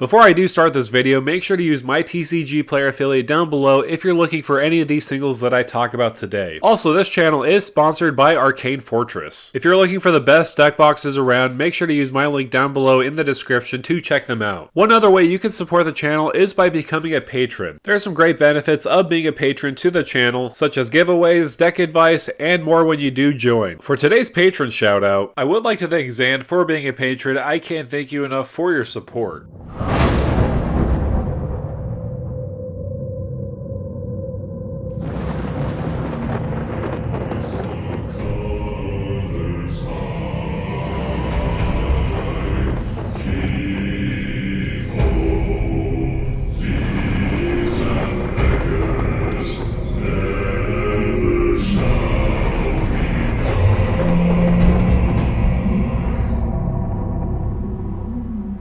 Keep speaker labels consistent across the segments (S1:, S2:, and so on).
S1: Before I do start this video, make sure to use my TCG player affiliate down below if you're looking for any of these singles that I talk about today. Also, this channel is sponsored by Arcane Fortress. If you're looking for the best deck boxes around, make sure to use my link down below in the description to check them out. One other way you can support the channel is by becoming a patron. There are some great benefits of being a patron to the channel, such as giveaways, deck advice, and more when you do join. For today's patron shout out, I would like to thank Zan for being a patron. I can't thank you enough for your support.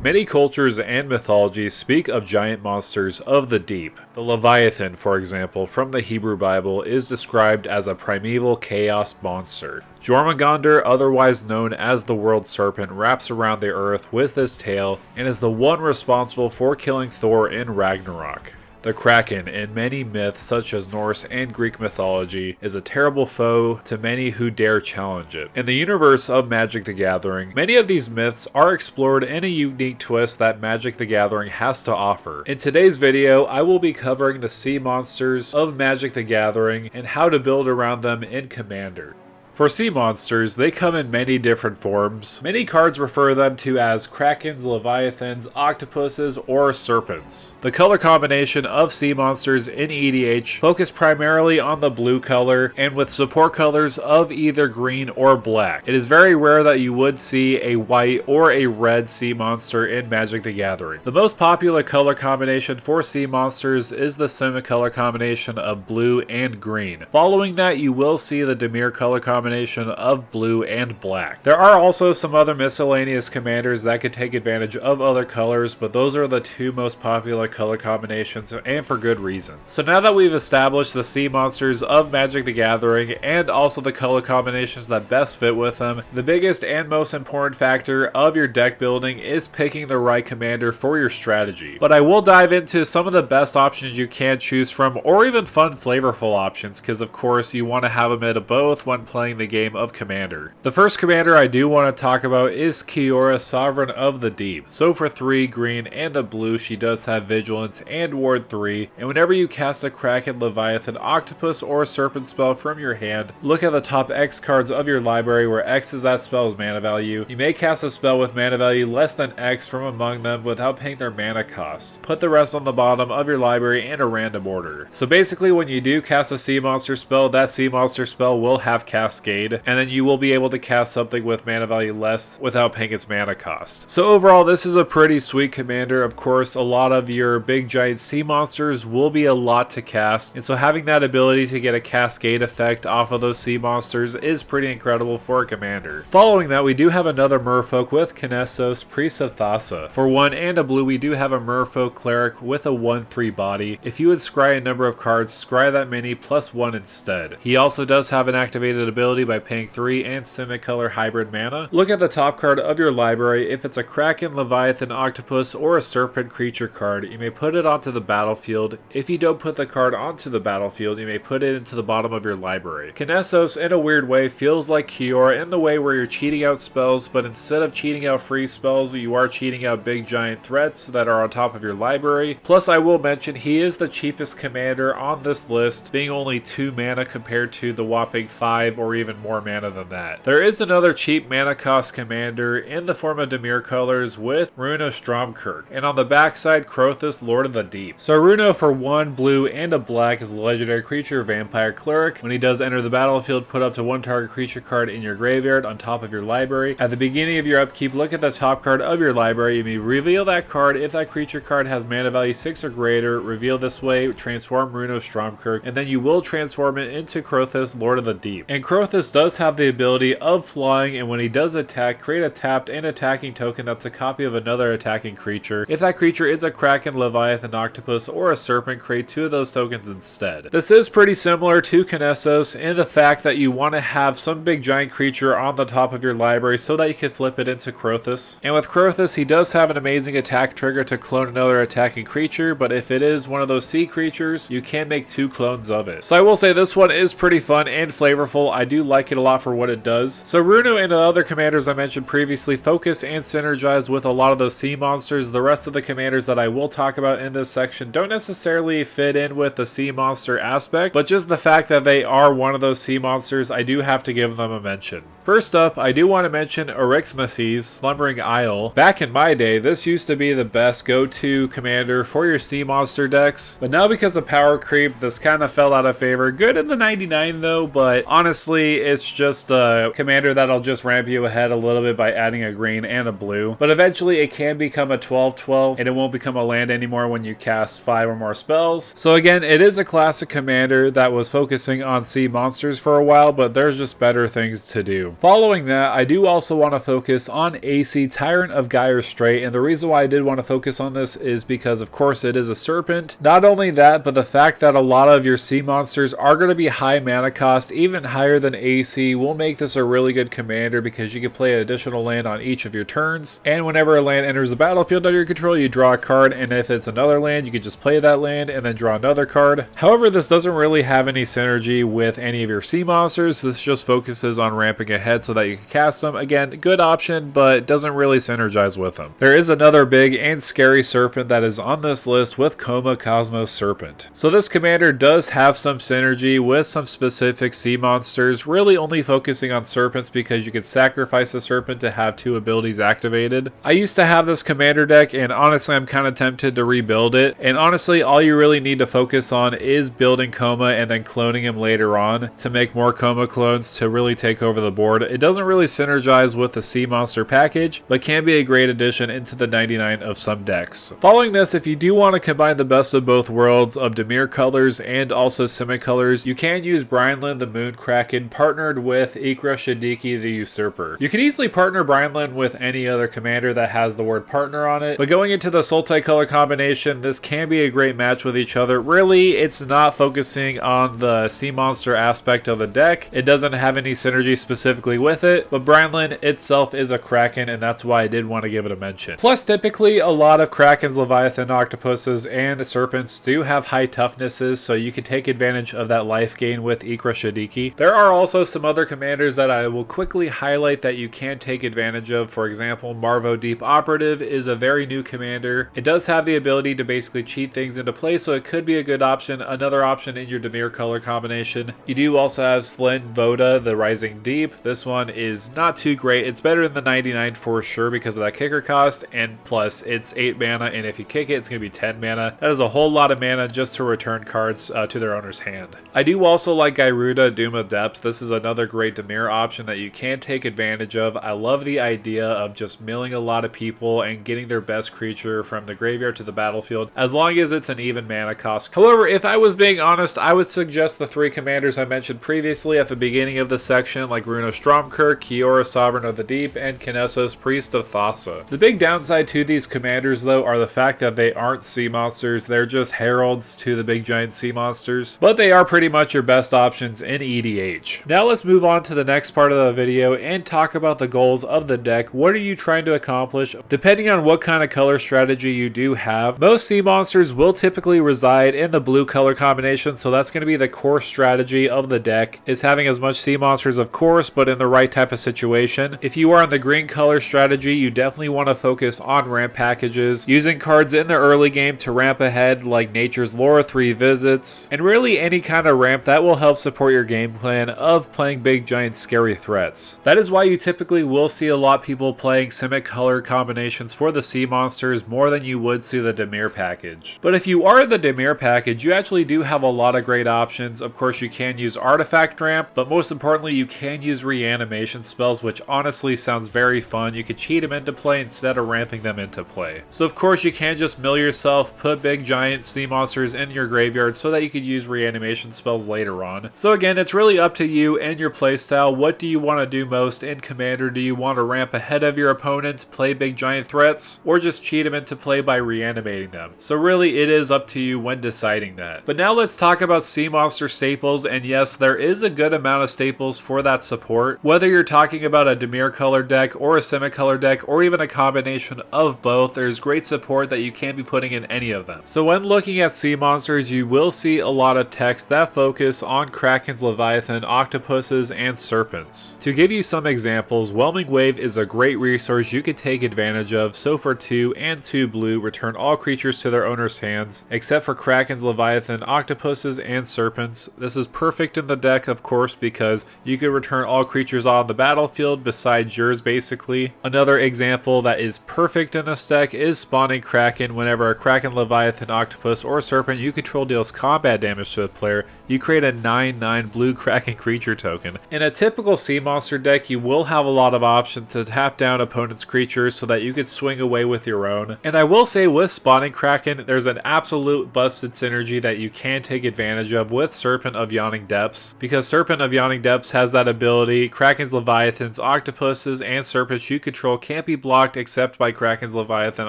S1: Many cultures and mythologies speak of giant monsters of the deep. The Leviathan, for example, from the Hebrew Bible, is described as a primeval chaos monster. Jormungandr, otherwise known as the World Serpent, wraps around the earth with his tail and is the one responsible for killing Thor in Ragnarok. The Kraken, in many myths such as Norse and Greek mythology, is a terrible foe to many who dare challenge it. In the universe of Magic the Gathering, many of these myths are explored in a unique twist that Magic the Gathering has to offer. In today's video, I will be covering the sea monsters of Magic the Gathering and how to build around them in Commander. For sea monsters, they come in many different forms. Many cards refer them to as krakens, leviathans, octopuses, or serpents. The color combination of sea monsters in EDH focus primarily on the blue color and with support colors of either green or black. It is very rare that you would see a white or a red sea monster in Magic the Gathering. The most popular color combination for sea monsters is the semi-color combination of blue and green. Following that, you will see the Dimir color combination of blue and black. There are also some other miscellaneous commanders that could take advantage of other colors, but those are the two most popular color combinations, and for good reason. So now that we've established the sea monsters of Magic the Gathering and also the color combinations that best fit with them, the biggest and most important factor of your deck building is picking the right commander for your strategy. But I will dive into some of the best options you can choose from, or even fun flavorful options, because of course you want to have a bit of both when playing the game of Commander. The first commander I do want to talk about is Kiora, Sovereign of the Deep. So for 3 green and a blue, she does have Vigilance and Ward 3, and whenever you cast a Kraken, Leviathan, Octopus, or Serpent spell from your hand, look at the top X cards of your library where X is that spell's mana value. You may cast a spell with mana value less than X from among them without paying their mana cost. Put the rest on the bottom of your library in a random order. So basically when you do cast a sea monster spell, that sea monster spell will have Cascade, and then you will be able to cast something with mana value less without paying its mana cost. So overall, this is a pretty sweet commander. Of course, a lot of your big giant sea monsters will be a lot to cast, and so having that ability to get a cascade effect off of those sea monsters is pretty incredible for a commander. Following that, we do have another merfolk with Kinesos, Priest of Thassa. For 1 and a blue, we do have a merfolk cleric with a 1/3 body. If you would scry a number of cards, scry that many plus 1 instead. He also does have an activated ability by paying 3 and semi-color hybrid mana. Look at the top card of your library. If it's a Kraken, Leviathan, Octopus, or a Serpent creature card, you may put it onto the battlefield. If you don't put the card onto the battlefield, you may put it into the bottom of your library. Kinesos, in a weird way, feels like Kiora in the way where you're cheating out spells, but instead of cheating out free spells, you are cheating out big giant threats that are on top of your library. Plus, I will mention, he is the cheapest commander on this list, being only 2 mana compared to the whopping 5 or even more mana than that. There is another cheap mana cost commander in the form of Dimir colors with Runo Stromkirk, and on the backside, Krothis, Lord of the Deep. So Runo for 1 blue and a black is a legendary creature, Vampire Cleric. When he does enter the battlefield, put up to 1 target creature card in your graveyard on top of your library. At the beginning of your upkeep, look at the top card of your library. You may reveal that card. If that creature card has mana value 6 or greater, reveal this way, transform Runo Stromkirk, and then you will transform it into Krothis, Lord of the Deep. And Krothis Crothis does have the ability of flying, and when he does attack, create a tapped and attacking token that's a copy of another attacking creature. If that creature is a Kraken, Leviathan, Octopus, or a Serpent, create 2 of those tokens instead. This is pretty similar to Kinesos in the fact that you want to have some big giant creature on the top of your library so that you can flip it into Crothis. And with Crothis, he does have an amazing attack trigger to clone another attacking creature, but if it is one of those sea creatures, you can make 2 clones of it. So I will say this one is pretty fun and flavorful. I do like it a lot for what it does. So Runo and the other commanders I mentioned previously focus and synergize with a lot of those sea monsters. The rest of the commanders that I will talk about in this section don't necessarily fit in with the sea monster aspect, but just the fact that they are one of those sea monsters, I do have to give them a mention. First up, I do want to mention Oryxmathes, Slumbering Isle. Back in my day, this used to be the best go-to commander for your sea monster decks, but now because of power creep, this kind of fell out of favor. Good in the 99 though, but honestly, it's just a commander that'll just ramp you ahead a little bit by adding a green and a blue. But eventually, it can become a 12/12, and it won't become a land anymore when you cast 5 or more spells. So again, it is a classic commander that was focusing on sea monsters for a while, but there's just better things to do. Following that, I do also want to focus on AC, Tyrant of Gyre Strait, and the reason why I did want to focus on this is because, of course, it is a serpent. Not only that, but the fact that a lot of your sea monsters are going to be high mana cost, even higher than AC, will make this a really good commander because you can play an additional land on each of your turns, and whenever a land enters the battlefield under your control, you draw a card, and if it's another land, you can just play that land and then draw another card. However, this doesn't really have any synergy with any of your sea monsters. This just focuses on ramping ahead so that you can cast them. Again, good option, but doesn't really synergize with them. There is another big and scary serpent that is on this list with Coma Cosmos Serpent. So this commander does have some synergy with some specific sea monsters, really only focusing on serpents because you can sacrifice a serpent to have 2 abilities activated. I used to have this commander deck, and honestly I'm kind of tempted to rebuild it, and honestly all you really need to focus on is building Coma and then cloning him later on to make more Coma clones to really take over the board. It doesn't really synergize with the sea monster package, but can be a great addition into the 99 of some decks. Following this, if you do want to combine the best of both worlds of Dimir colors and also Simic colors, you can use Brianlin the Moon Kraken partnered with Ikra Shadiki the Usurper. You can easily partner Brianlin with any other commander that has the word partner on it, but going into the Sultai color combination, this can be a great match with each other. Really, it's not focusing on the sea monster aspect of the deck. It doesn't have any synergy specifically with it, but Brianlin itself is a Kraken, and that's why I did want to give it a mention. Plus, typically a lot of Krakens, Leviathan, Octopuses, and Serpents do have high toughnesses, so you can take advantage of that life gain with Ikra Shadiki. There are also some other commanders that I will quickly highlight that you can take advantage of. For example, Marvo Deep Operative is a very new commander. It does have the ability to basically cheat things into play, so it could be a good option. Another option in your Dimir color combination. You do also have Slyn Voda, the Rising Deep. This one is not too great. It's better than the 99 for sure because of that kicker cost, and plus it's 8 mana, and if you kick it, it's going to be 10 mana. That is a whole lot of mana just to return cards to their owner's hand. I do also like Gyruda, Doom of Depths. This is another great Dimir option that you can take advantage of. I love the idea of just milling a lot of people and getting their best creature from the graveyard to the battlefield, as long as it's an even mana cost. However, if I was being honest, I would suggest the 3 commanders I mentioned previously at the beginning of the section, like Runo Stromkirk, Kiora Sovereign of the Deep, and Kinesos Priest of Thassa. The big downside to these commanders though are the fact that they aren't sea monsters, they're just heralds to the big giant sea monsters, but they are pretty much your best options in EDH. Now let's move on to the next part of the video and talk about the goals of the deck. What are you trying to accomplish? Depending on what kind of color strategy you do have, most sea monsters will typically reside in the blue color combination, so that's going to be the core strategy of the deck, is having as much sea monsters of course, but in the right type of situation. If you are on the green color strategy, you definitely want to focus on ramp packages, using cards in the early game to ramp ahead like Nature's Lore, 3 Visits, and really any kind of ramp that will help support your game plan of playing big giant scary threats. That is why you typically will see a lot of people playing Simic color combinations for the sea monsters more than you would see the Dimir package. But if you are the Dimir package, you actually do have a lot of great options. Of course, you can use Artifact Ramp, but most importantly, you can use reanimation spells, which honestly sounds very fun. You could cheat them into play instead of ramping them into play. So of course you can't just mill yourself, put big giant sea monsters in your graveyard so that you could use reanimation spells later on. So again, it's really up to you and your playstyle. What do you want to do most in Commander? Do you want to ramp ahead of your opponent, play big giant threats, or just cheat them into play by reanimating them? So really it is up to you when deciding that. But now let's talk about sea monster staples, and yes, there is a good amount of staples for that support. Whether you're talking about a Dimir color deck or a semi-color deck or even a combination of both, there's great support that you can't be putting in any of them. So when looking at sea monsters, you will see a lot of text that focus on Krakens, Leviathan, Octopuses, and Serpents. To give you some examples, Whelming Wave is a great resource you could take advantage of. So for 2 and 2 blue, return all creatures to their owner's hands, except for Krakens, Leviathan, Octopuses, and Serpents. This is perfect in the deck, of course, because you could return all creatures on the battlefield besides yours, basically. Another example that is perfect in this deck is spawning Kraken. Whenever a Kraken, Leviathan, Octopus, or Serpent you control deals combat damage to a player, you create a 9/9 blue Kraken creature token. In a typical sea monster deck, you will have a lot of options to tap down opponent's creatures so that you could swing away with your own. And I will say with spawning Kraken, there's an absolute busted synergy that you can take advantage of with Serpent of Yawning Depths, because Serpent of Yawning Depths has that ability. Krakens, Leviathans, Octopuses, and Serpents you control can't be blocked except by Krakens, Leviathan,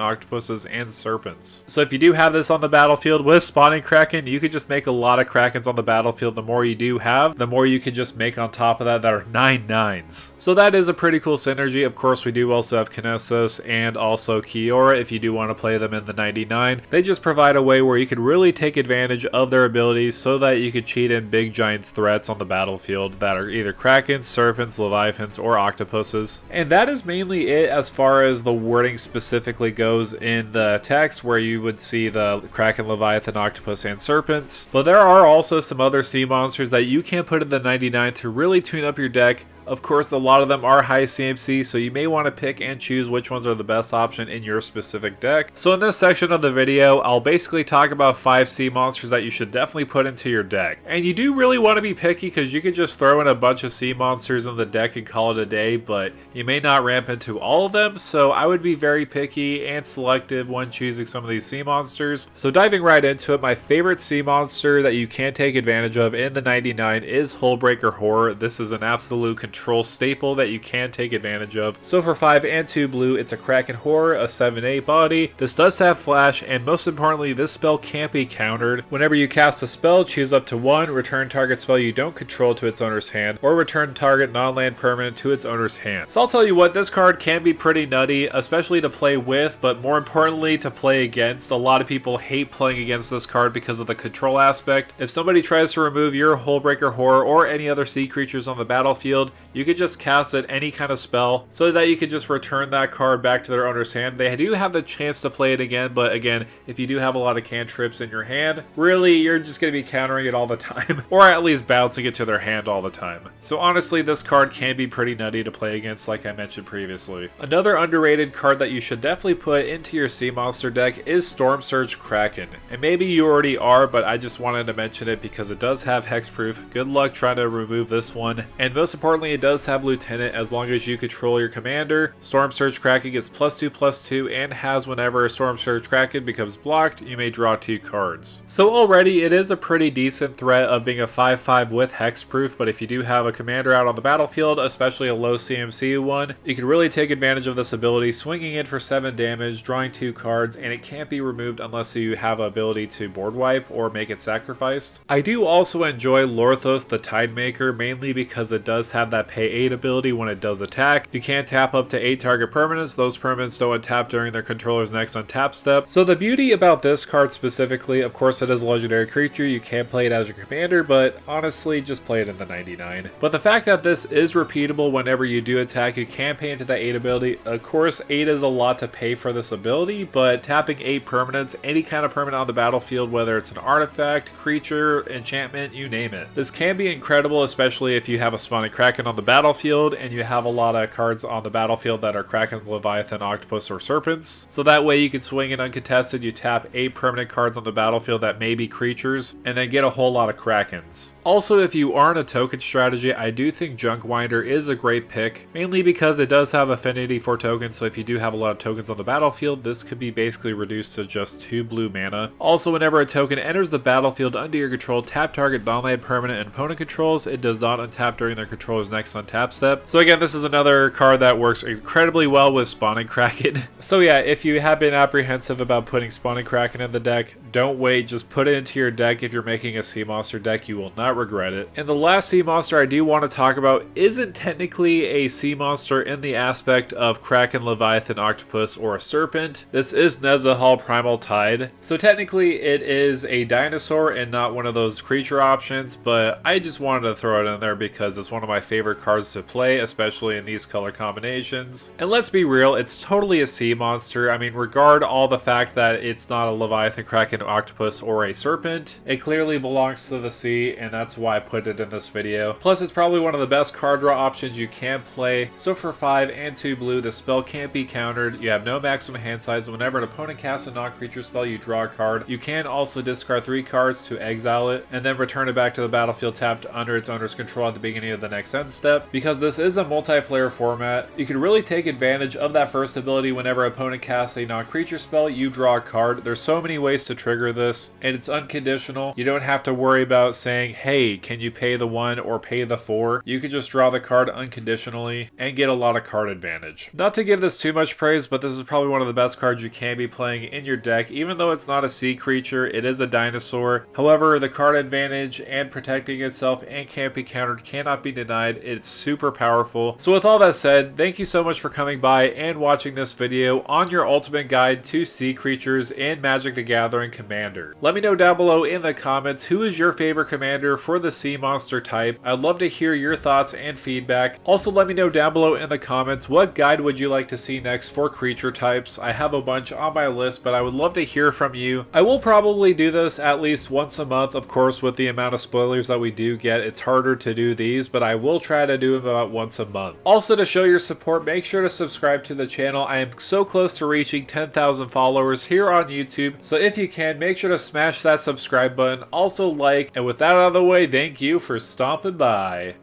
S1: Octopuses, and Serpents. So if you do have this on the battlefield with spawning Kraken, you could just make a lot of Krakens on the battlefield. The more you do have, the more you can just make on top of that are 9/9s. So that is a pretty cool synergy. Of course, we do also have Kinesos and also Kiora if you do want to play them in the 99. They just provide a way where you could really take advantage of their abilities so that you could cheat in big giant threats on the battlefield that are either Krakens, Serpents, Leviathans, or Octopuses. And that is mainly it as far as the wording specifically goes in the text, where you would see the Kraken, Leviathan, Octopus, and Serpents. But there are also some other sea monsters that you can put in the 99 to really tune up your deck. Of course, a lot of them are high CMC, so you may want to pick and choose which ones are the best option in your specific deck. So in this section of the video, I'll basically talk about 5 sea monsters that you should definitely put into your deck. And you do really want to be picky, because you could just throw in a bunch of sea monsters in the deck and call it a day, but you may not ramp into all of them, so I would be very picky and selective when choosing some of these sea monsters. So diving right into it, my favorite sea monster that you can take advantage of in the 99 is Hullbreaker Horror. This is an absolute control staple that you can take advantage of. So for 5 and 2 blue, it's a Kraken Horror, a 7/8 body. This does have flash, and most importantly, this spell can't be countered. Whenever you cast a spell, choose up to 1, return target spell you don't control to its owner's hand, or return target non-land permanent to its owner's hand. So I'll tell you what, this card can be pretty nutty, especially to play with, but more importantly to play against. A lot of people hate playing against this card because of the control aspect. If somebody tries to remove your Hullbreaker Horror or any other sea creatures on the battlefield, you could just cast it any kind of spell so that you could just return that card back to their owner's hand. They do have the chance to play it again, but again, if you do have a lot of cantrips in your hand, really you're just going to be countering it all the time, or at least bouncing it to their hand all the time. So honestly, this card can be pretty nutty to play against, like I mentioned previously. Another underrated card that you should definitely put into your sea monster deck is Storm Surge Kraken. And maybe you already are, but I just wanted to mention it because it does have hexproof. Good luck trying to remove this one. And most importantly, it does have Lieutenant as long as you control your commander. Storm Surge Kraken gets +2/+2 and has whenever a Storm Surge Kraken becomes blocked, you may draw 2 cards. So already it is a pretty decent threat of being a 5/5 with hexproof, but if you do have a commander out on the battlefield, especially a low CMC one, you can really take advantage of this ability, swinging it for 7 damage, drawing 2 cards, and it can't be removed unless you have the ability to board wipe or make it sacrificed. I do also enjoy Lorthos the Tidemaker, mainly because it does have that pay 8 ability when it does attack. You can tap up to 8 target permanents. Those permanents don't untap during their controller's next untap step. So the beauty about this card specifically, of course it is a legendary creature, you can play it as your commander, but honestly just play it in the 99. But the fact that this is repeatable whenever you do attack, you can pay into that 8 ability. Of course 8 is a lot to pay for this ability, but tapping 8 permanents, any kind of permanent on the battlefield, whether it's an artifact, creature, enchantment, you name it. This can be incredible, especially if you have a spawning Kraken on the battlefield, and you have a lot of cards on the battlefield that are Kraken, Leviathan, Octopus, or Serpents. So that way you can swing it uncontested, you tap 8 permanent cards on the battlefield that may be creatures, and then get a whole lot of Krakens. Also, if you aren't a token strategy, I do think Junkwinder is a great pick, mainly because it does have affinity for tokens, so if you do have a lot of tokens on the battlefield, this could be basically reduced to just 2 blue mana. Also, whenever a token enters the battlefield under your control, tap target non-land permanent and opponent controls. It does not untap during their controller's next untap step. So again, this is another card that works incredibly well with Spawning Kraken. So yeah, if you have been apprehensive about putting Spawning Kraken in the deck, don't wait, just put it into your deck. If you're making a sea monster deck, you will not regret it. And the last sea monster I do want to talk about isn't technically a sea monster in the aspect of Kraken, Leviathan, Octopus, or a Serpent. This is Nezahal Primal Tide. So technically it is a dinosaur and not one of those creature options, but I just wanted to throw it in there because it's one of my favorite cards to play, especially in these color combinations. And let's be real, it's totally a sea monster. I mean, regard all the fact that it's not a Leviathan, Kraken, Octopus, or a Serpent. It clearly belongs to the sea, and that's why I put it in this video. Plus, it's probably one of the best card draw options you can play. So for 5 and 2 blue, the spell can't be countered. You have no maximum hand size. Whenever an opponent casts a non-creature spell, you draw a card. You can also discard 3 cards to exile it, and then return it back to the battlefield tapped under its owner's control at the beginning of the next end step. Because this is a multiplayer format, you can really take advantage of that first ability. Whenever an opponent casts a non-creature spell, you draw a card. There's so many ways to trigger this, and it's unconditional. You don't have to worry about saying, hey, can you pay the 1 or pay the 4? You can just draw the card unconditionally and get a lot of card advantage. Not to give this too much praise, but this is probably one of the best cards you can be playing in your deck. Even though it's not a sea creature, it is a dinosaur. However, the card advantage and protecting itself and can't be countered cannot be denied. It's super powerful. So with all that said, thank you so much for coming by and watching this video on your ultimate guide to sea creatures in Magic the Gathering Commander. Let me know down below in the comments who is your favorite commander for the sea monster type. I'd love to hear your thoughts and feedback. Also, let me know down below in the comments what guide would you like to see next for creature types. I have a bunch on my list, but I would love to hear from you. I will probably do this at least once a month. Of course, with the amount of spoilers that we do get, it's harder to do these, but I will try to do them about once a month. Also, to show your support, make sure to subscribe to the channel. I am so close to reaching 10,000 followers here on YouTube, so if you can, make sure to smash that subscribe button. Also like, and with that out of the way, thank you for stopping by.